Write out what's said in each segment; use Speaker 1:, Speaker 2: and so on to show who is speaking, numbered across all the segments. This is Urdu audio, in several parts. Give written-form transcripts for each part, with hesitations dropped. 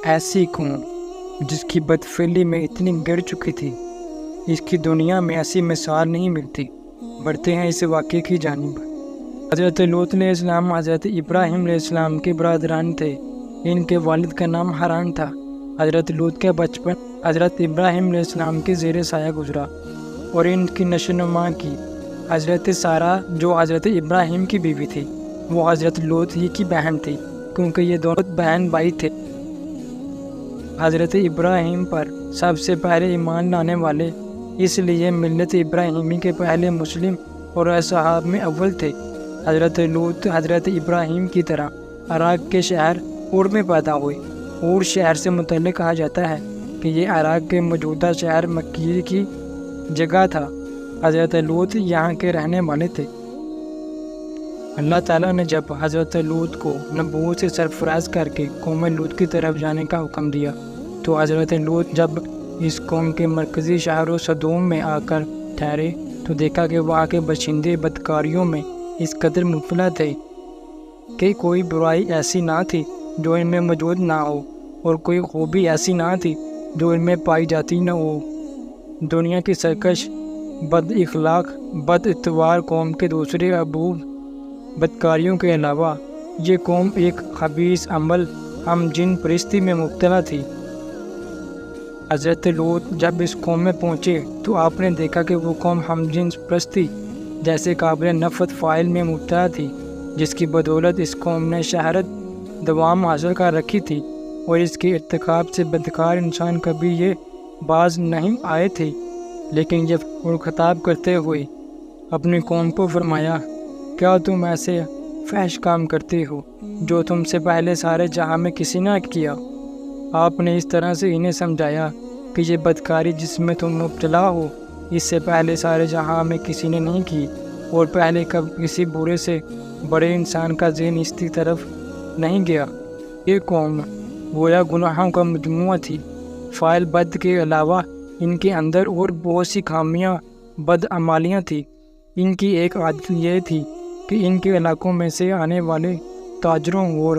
Speaker 1: ایسی قوم جس کی بدفعلی میں اتنی گر چکی تھی، اس کی دنیا میں ایسی مثال نہیں ملتی۔ بڑھتے ہیں اس واقعے کی جانب۔ حضرت لوط علیہ السلام حضرت ابراہیم علیہ السلام کے برادران تھے۔ ان کے والد کا نام حران تھا۔ حضرت لوط کا بچپن حضرت ابراہیم علیہ السلام کے زیر سایہ گزرا اور ان کی نشوونما کی حضرت سارہ جو حضرت ابراہیم کی بیوی تھی، وہ حضرت لوط ہی کی بہن تھی، کیونکہ یہ دونوں بہن بھائی تھے۔ حضرت ابراہیم پر سب سے پہلے ایمان لانے والے اس لیے ملت ابراہیمی کے پہلے مسلم اور اصحاب میں اول تھے۔ حضرت لوط حضرت ابراہیم کی طرح عراق کے شہر اور میں پیدا ہوئے۔ اور شہر سے متعلق کہا جاتا ہے کہ یہ عراق کے موجودہ شہر مکہ کی جگہ تھا۔ حضرت لوط یہاں کے رہنے والے تھے۔ اللہ تعالیٰ نے جب حضرت لوط کو نبوت سے سرفراز کر کے قوم لوط کی طرف جانے کا حکم دیا تو حضرت لوط جب اس قوم کے مرکزی شہر و صدوم میں آ کر ٹھہرے تو دیکھا کہ وہاں کے باشندے بدکاریوں میں اس قدر مبتلا تھے کہ کوئی برائی ایسی نہ تھی جو ان میں موجود نہ ہو اور کوئی خوبی ایسی نہ تھی جو ان میں پائی جاتی نہ ہو۔ دنیا کی سرکش، بد اخلاق، بد اتوار قوم کے دوسرے عبوب بدکاریوں کے علاوہ یہ قوم ایک خبیث عمل ہم جن پرستی میں مبتلا تھی۔ حضرت لوط جب اس قوم میں پہنچے تو آپ نے دیکھا کہ وہ قوم ہم جنس پرستی جیسے قابل نفرت فاعل میں مبتلا تھی، جس کی بدولت اس قوم نے شہرت دوام حاصل کر رکھی تھی، اور اس کے ارتکاب سے بدکار انسان کبھی یہ باز نہیں آئے تھے۔ لیکن یہ خطاب کرتے ہوئے اپنی قوم کو فرمایا، کیا تم ایسے فحش کام کرتے ہو جو تم سے پہلے سارے جہاں میں کسی نے کیا؟ آپ نے اس طرح سے انہیں سمجھایا کہ یہ بدکاری جس میں تم مبتلا ہو اس سے پہلے سارے جہاں میں کسی نے نہیں کی، اور پہلے کب کسی برے سے بڑے انسان کا ذہن اس کی طرف نہیں گیا۔ یہ قوم گویا گناہوں کا مجموعہ تھی۔ فاعل بد کے علاوہ ان کے اندر اور بہت سی خامیاں بدعمالیاں تھیں۔ ان کی ایک عادت یہ تھی کہ ان کے علاقوں میں سے آنے والے تاجروں اور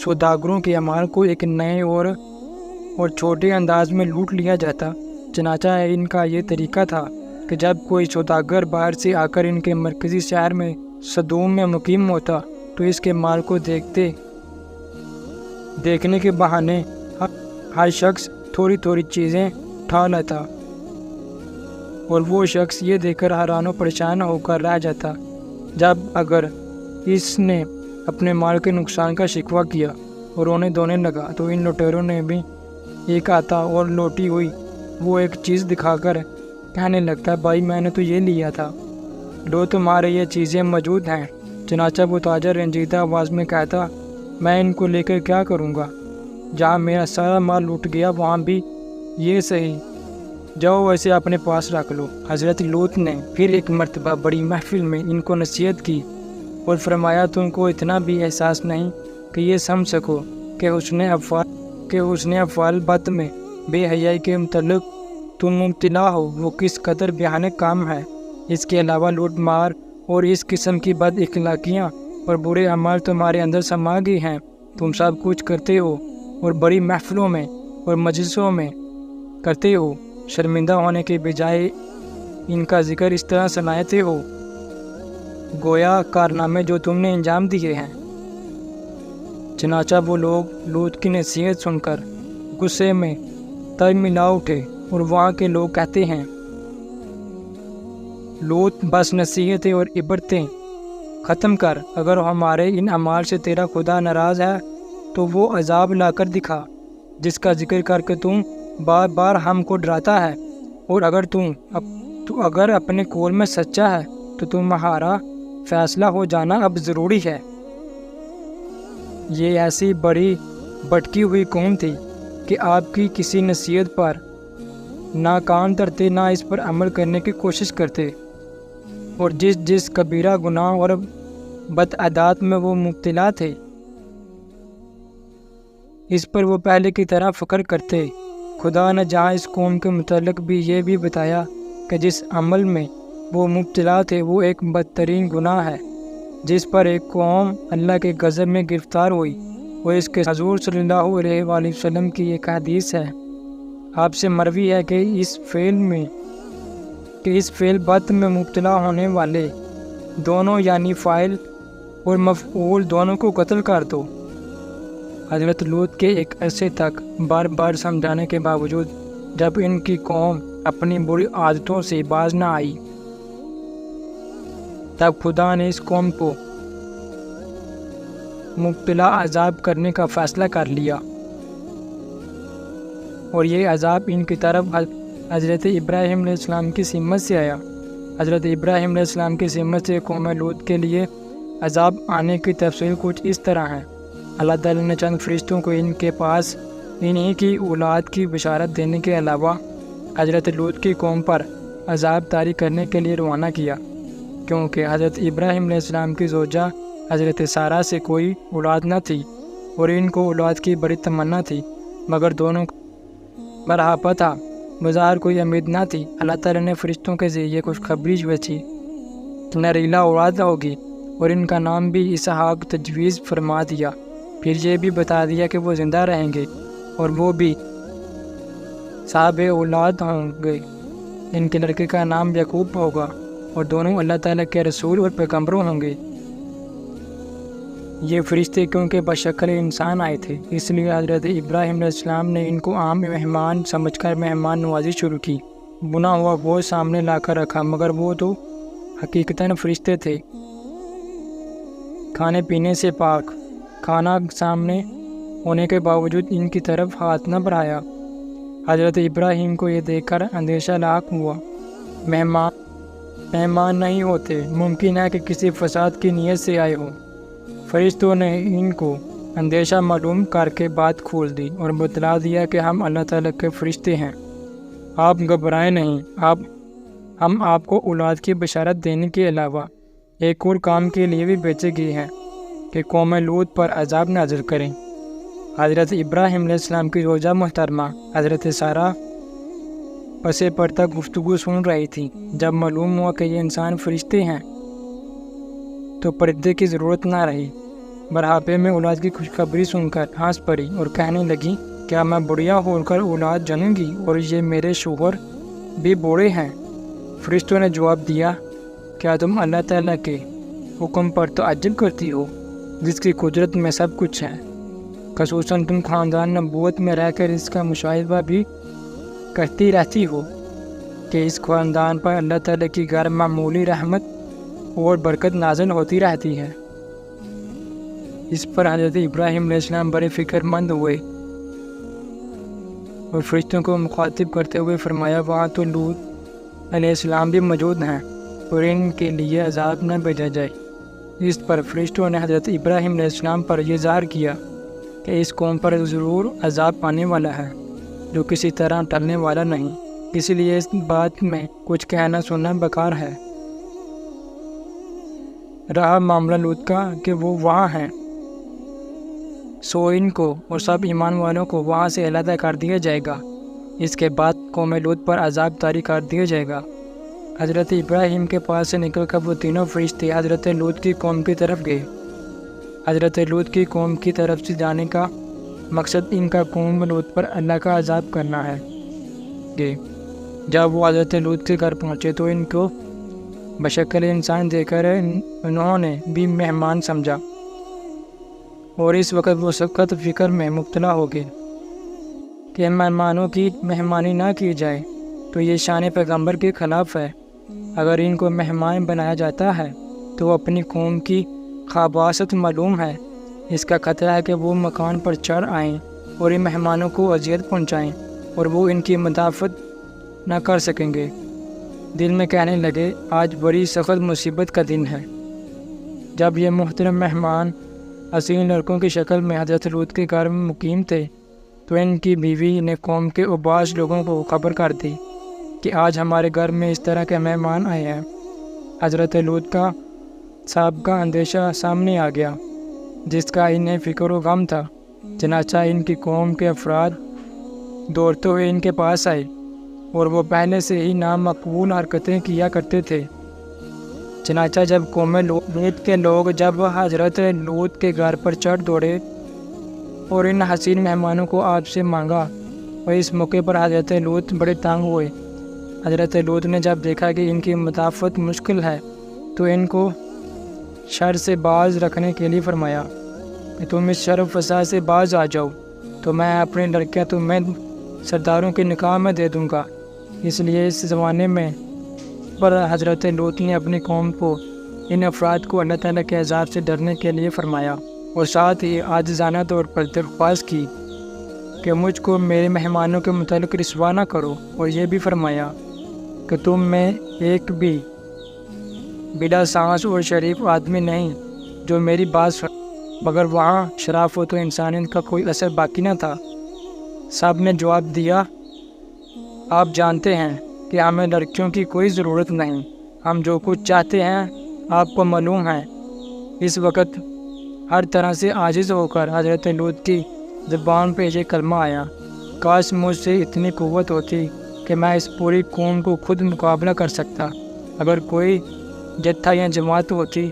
Speaker 1: سوداگروں کے اموال کو ایک نئے اور چھوٹے انداز میں لوٹ لیا جاتا۔ چنانچہ ان کا یہ طریقہ تھا کہ جب کوئی سوداگر باہر سے آ کر ان کے مرکزی شہر میں صدوم میں مقیم ہوتا تو اس کے مال کو دیکھنے کے بہانے ہر شخص تھوڑی تھوڑی چیزیں اٹھا لیتا، اور وہ شخص یہ دیکھ کر حیران و پریشان ہو کر رہ جاتا۔ جب اگر اس نے اپنے مال کے نقصان کا شکوہ کیا اور رونے دھونے لگا تو ان لٹیروں نے بھی ایک آتا اور لوٹی ہوئی وہ ایک چیز دکھا کر کہنے لگتا، بھائی میں نے تو یہ لیا تھا، لو تمہارے یہ چیزیں موجود ہیں۔ چنانچہ وہ تاجر رنجیدہ آواز میں کہتا، میں ان کو لے کر کیا کروں گا؟ جہاں میرا سارا مال لوٹ گیا وہاں بھی یہ صحیح، جاؤ ویسے اپنے پاس رکھ لو۔ حضرت لوط نے پھر ایک مرتبہ بڑی محفل میں ان کو نصیحت کی اور فرمایا، تم کو اتنا بھی احساس نہیں کہ یہ سمجھ سکو کہ حسن افعال بد میں بے حیائی کے متعلق تم مبتلا ہو وہ کس قدر بھیانک کام ہے۔ اس کے علاوہ لوٹ مار اور اس قسم کی بد اخلاقیاں اور برے اعمال تمہارے اندر سما گئی ہیں۔ تم سب کچھ کرتے ہو اور بڑی محفلوں میں اور مجلسوں میں کرتے ہو، شرمندہ ہونے کے بجائے ان کا ذکر اس طرح سناتے ہو گویا کارنامے جو تم نے انجام دیے ہیں۔ چنانچہ وہ لوگ لوط کی نصیحت سن کر غصے میں تر ملا اٹھے، اور وہاں کے لوگ کہتے ہیں، لوط بس نصیحتیں اور عبرتیں ختم کر، اگر ہمارے ان اعمال سے تیرا خدا ناراض ہے تو وہ عذاب لا کر دکھا جس کا ذکر کر کے تم بار بار ہم کو ڈراتا ہے، اور اگر اپنے قول میں سچا ہے تو تمہارا فیصلہ ہو جانا اب ضروری ہے۔ یہ ایسی بڑی بھٹکی ہوئی قوم تھی کہ آپ کی کسی نصیحت پر نہ کان دھرتے نہ اس پر عمل کرنے کی کوشش کرتے، اور جس کبیرہ گناہ اور بدعادات میں وہ مبتلا تھے اس پر وہ پہلے کی طرح فخر کرتے۔ خدا نے جہاں اس قوم کے متعلق بھی یہ بھی بتایا کہ جس عمل میں وہ مبتلا تھے وہ ایک بدترین گناہ ہے جس پر ایک قوم اللہ کے غضب میں گرفتار ہوئی وہ اس کے حضور صلی اللہ علیہ وآلہ وسلم کی ایک حدیث ہے، آپ سے مروی ہے کہ اس فعل بد میں مبتلا ہونے والے دونوں یعنی فاعل اور مفعول دونوں کو قتل کر دو۔ حضرت لوط کے ایک عرصے تک بار بار سمجھانے کے باوجود جب ان کی قوم اپنی بری عادتوں سے باز نہ آئی، تب خدا نے اس قوم کو مبتلا عذاب کرنے کا فیصلہ کر لیا، اور یہ عذاب ان کی طرف حضرت ابراہیم علیہ السلام کی سمت سے آیا۔ حضرت ابراہیم علیہ السلام کی سمت سے قوم لوط کے لیے عذاب آنے کی تفصیل کچھ اس طرح ہے۔ اللہ تعالیٰ نے چند فرشتوں کو ان کے پاس انہی کی اولاد کی بشارت دینے کے علاوہ حضرت لوط کی قوم پر عذاب طاری کرنے کے لیے روانہ کیا، کیونکہ حضرت ابراہیم علیہ السلام کی زوجہ حضرت سارہ سے کوئی اولاد نہ تھی اور ان کو اولاد کی بڑی تمنا تھی، مگر دونوں برہاپا تھا، بظاہر کوئی امید نہ تھی۔ اللہ تعالیٰ نے فرشتوں کے ذریعے خوشخبری بھیجی کہ نریلا اولاد ہوگی، اور ان کا نام بھی اسحاق تجویز فرما دیا۔ پھر یہ بھی بتا دیا کہ وہ زندہ رہیں گے اور وہ بھی صاحب اولاد ہوں گے۔ ان کے لڑکے کا نام یعقوب ہوگا، اور دونوں اللہ تعالیٰ کے رسول اور پیغمبر ہوں گے۔ یہ فرشتے کیونکہ بشکل انسان آئے تھے، اس لیے حضرت ابراہیم علیہ السلام نے ان کو عام مہمان سمجھ کر مہمان نوازی شروع کی، بنا ہوا گوشت سامنے لا کر رکھا، مگر وہ تو حقیقتاً فرشتے تھے، کھانے پینے سے پاک۔ کھانا سامنے ہونے کے باوجود ان کی طرف ہاتھ نہ بڑھایا۔ حضرت ابراہیم کو یہ دیکھ کر اندیشہ لاحق ہوا، مہمان نہیں ہوتے، ممکن ہے کہ کسی فساد کی نیت سے آئے ہوں۔ فرشتوں نے ان کو اندیشہ معلوم کر کے بات کھول دی اور بتلا دیا کہ ہم اللہ تعالیٰ کے فرشتے ہیں، آپ گھبرائیں نہیں، ہم آپ کو اولاد کی بشارت دینے کے علاوہ ایک اور کام کے لیے بھی بھیجے گئے ہیں کہ قوم لوط پر عذاب نازل کریں۔ حضرت ابراہیم علیہ السلام کی زوجہ محترمہ حضرت سارہ پسے پردہ گفتگو سن رہی تھی۔ جب معلوم ہوا کہ یہ انسان فرشتے ہیں تو پردے کی ضرورت نہ رہی، برہاپے میں اولاد کی خوشخبری سن کر ہنس پڑی اور کہنے لگی، کیا میں بڑھیا ہو کر اولاد جنوں گی اور یہ میرے شوہر بھی بوڑھے ہیں؟ فرشتوں نے جواب دیا، کیا تم اللہ تعالیٰ کے حکم پر تعجب کرتی ہو جس کی قدرت میں سب کچھ ہے؟ خصوصاً تم خاندان نبوت میں رہ کر اس کا مشاہدہ بھی کرتی رہتی ہو کہ اس خاندان پر اللہ تعالیٰ کی غیر معمولی رحمت اور برکت نازل ہوتی رہتی ہے۔ اس پر حضرت ابراہیم علیہ السلام بڑے فکر مند ہوئے اور فرشتوں کو مخاطب کرتے ہوئے فرمایا، وہاں تو لوط علیہ السلام بھی موجود ہیں اور ان کے لیے عذاب نہ بھیجا جائے۔ اس پر فرشتوں نے حضرت ابراہیم علیہ السلام پر یہ ظاہر کیا کہ اس قوم پر ضرور عذاب آنے والا ہے جو کسی طرح ٹلنے والا نہیں، اس لیے اس بات میں کچھ کہنا سننا بیکار ہے۔ رہا معاملہ لوط کا کہ وہ وہاں ہیں، سو ان کو اور سب ایمان والوں کو وہاں سے علیحدہ کر دیا جائے گا۔ اس کے بعد قوم لوط پر عذاب طاری کر دیا جائے گا۔ حضرت ابراہیم کے پاس سے نکل کر وہ تینوں فرشتے حضرت لوط کی قوم کی طرف گئے۔ حضرت لوط کی قوم کی طرف سے جانے کا مقصد ان کا قوم لوط پر اللہ کا عذاب کرنا ہے۔ جب وہ حضرت لوط کے گھر پہنچے تو ان کو بشکل انسان دیکھ کر انہوں نے بھی مہمان سمجھا، اور اس وقت وہ سخت فکر میں مبتلا ہو گئے کہ مہمانوں کی مہمانی نہ کی جائے تو یہ شان پیغمبر کے خلاف ہے۔ اگر ان کو مہمان بنایا جاتا ہے تو اپنی قوم کی خباثت معلوم ہے، اس کا خطرہ ہے کہ وہ مکان پر چڑھ آئیں اور ان مہمانوں کو اذیت پہنچائیں اور وہ ان کی مدافعت نہ کر سکیں گے۔ دل میں کہنے لگے، آج بڑی سخت مصیبت کا دن ہے۔ جب یہ محترم مہمان حسین لڑکوں کی شکل میں حضرت لوط کے گھر میں مقیم تھے تو ان کی بیوی نے قوم کے اوباش لوگوں کو خبر کر دی کہ آج ہمارے گھر میں اس طرح کے مہمان آئے ہیں۔ حضرت لوط کا سابقہ اندیشہ سامنے آ گیا جس کا انہیں فکر و غم تھا۔ چنانچہ ان کی قوم کے افراد دوڑتے ہوئے ان کے پاس آئے اور وہ پہلے سے ہی نامقبول حرکتیں کیا کرتے تھے۔ چنانچہ جب قوم لوط کے لوگ جب حضرت لوط کے گھر پر چڑھ دوڑے اور ان حسین مہمانوں کو آپ سے مانگا، اور اس موقع پر حضرت لوط بڑے تنگ ہوئے۔ حضرت لوط نے جب دیکھا کہ ان کی مدافعت مشکل ہے تو ان کو شر سے باز رکھنے کے لیے فرمایا کہ تم اس شر و فساد سے باز آ جاؤ تو میں اپنی لڑکیاں تمہیں سرداروں کے نکاح میں دے دوں گا۔ اس لیے اس زمانے میں پر حضرت لوط نے اپنی قوم کو ان افراد کو اللہ تعالیٰ کے عذاب سے ڈرنے کے لیے فرمایا، اور ساتھ ہی عاجزانہ طور پر درخواست کی کہ مجھ کو میرے مہمانوں کے متعلق رسوا نہ کرو، اور یہ بھی فرمایا کہ تم میں ایک بھی بلا سانس اور شریف آدمی نہیں جو میری بات سن، مگر وہاں شرافت و انسانیت کا کوئی اثر باقی نہ تھا۔ سب نے جواب دیا، آپ جانتے ہیں کہ ہمیں لڑکیوں کی کوئی ضرورت نہیں، ہم جو کچھ چاہتے ہیں آپ کو معلوم ہے۔ اس وقت ہر طرح سے عاجز ہو کر حضرت لوط کی زبان پہ یہ کلمہ آیا، کاش مجھ سے اتنی قوت ہوتی کہ میں اس پوری قوم کو خود مقابلہ کر سکتا، اگر کوئی جتھا یا جماعت ہوتی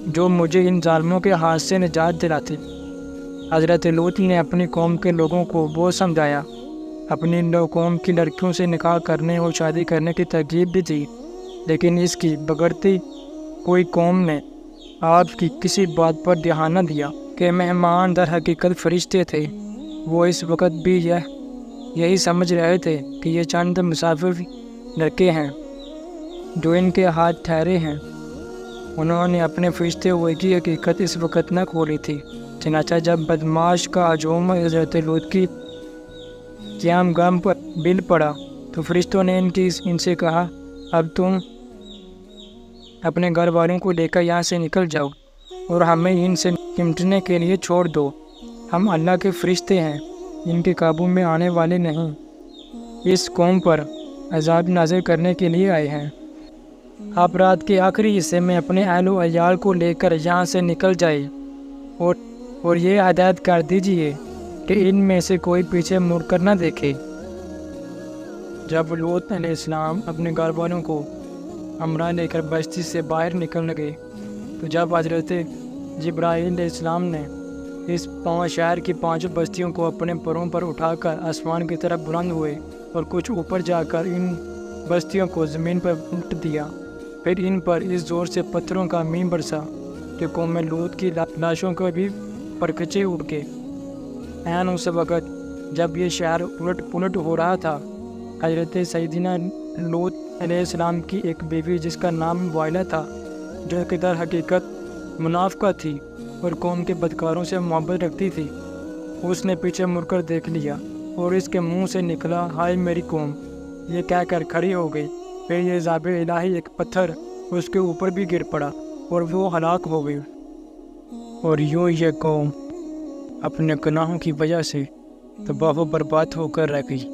Speaker 1: جو مجھے ان ظالموں کے ہاتھ سے نجات دلاتی۔ حضرت لوط نے اپنی قوم کے لوگوں کو وہ سمجھایا، اپنی قوم کی لڑکیوں سے نکاح کرنے اور شادی کرنے کی ترغیب بھی دی، لیکن اس کی بگڑتی کوئی قوم نے آپ کی کسی بات پر دھیان نہ دیا کہ مہمان در حقیقت فرشتے تھے۔ وہ اس وقت بھی یہی سمجھ رہے تھے کہ یہ چند مسافر لڑکے ہیں جو ان کے ہاتھ ٹھہرے ہیں۔ انہوں نے اپنے فرشتے ہوئے کی حقیقت اس وقت نہ کھولی تھی۔ چنانچہ جب بدماش کا ہجوم حضرت لوط کی قیام گاہ پر بل پڑا تو فرشتوں نے ان سے کہا، اب تم اپنے گھر والوں کو لے کر یہاں سے نکل جاؤ اور ہمیں ان سے نمٹنے کے لیے چھوڑ دو۔ ہم اللہ کے فرشتے ہیں، ان کے قابو میں آنے والے نہیں، اس قوم پر عذاب نازل کرنے کے لیے آئے ہیں۔ آپ رات کے آخری حصے میں اپنے اہل و عیال کو لے کر یہاں سے نکل جائے اور یہ ہدایت کر دیجئے کہ ان میں سے کوئی پیچھے مڑ کر نہ دیکھے۔ جب لوط علیہ السلام اپنے گھر والوں کو ہمراہ لے کر بستی سے باہر نکل لگے تو جب حضرت جبرائیل علیہ السلام نے اس 5 شہر کی 5 بستیوں کو اپنے پروں پر اٹھا کر آسمان کی طرف بلند ہوئے اور کچھ اوپر جا کر ان بستیوں کو زمین پر الٹ دیا، پھر ان پر اس زور سے پتھروں کا میم برسا کہ قوم لوط کی لاشوں کو بھی پرکچے اڑ گئے۔ عین اس وقت جب یہ شہر الٹ پلٹ ہو رہا تھا، حضرت سیدنا لوط علیہ السلام کی ایک بیوی جس کا نام وائلہ تھا، جو کہ در حقیقت منافقہ تھی اور قوم کے بدکاروں سے محبت رکھتی تھی، اس نے پیچھے مڑ کر دیکھ لیا اور اس کے منہ سے نکلا، ہائے میری قوم، یہ کہہ کر کھڑی ہو گئی۔ پھر یہ عذاب الہی ایک پتھر اس کے اوپر بھی گر پڑا اور وہ ہلاک ہو گئی، اور یہ قوم اپنے گناہوں کی وجہ سے تباہ و برباد ہو کر رہ گئی۔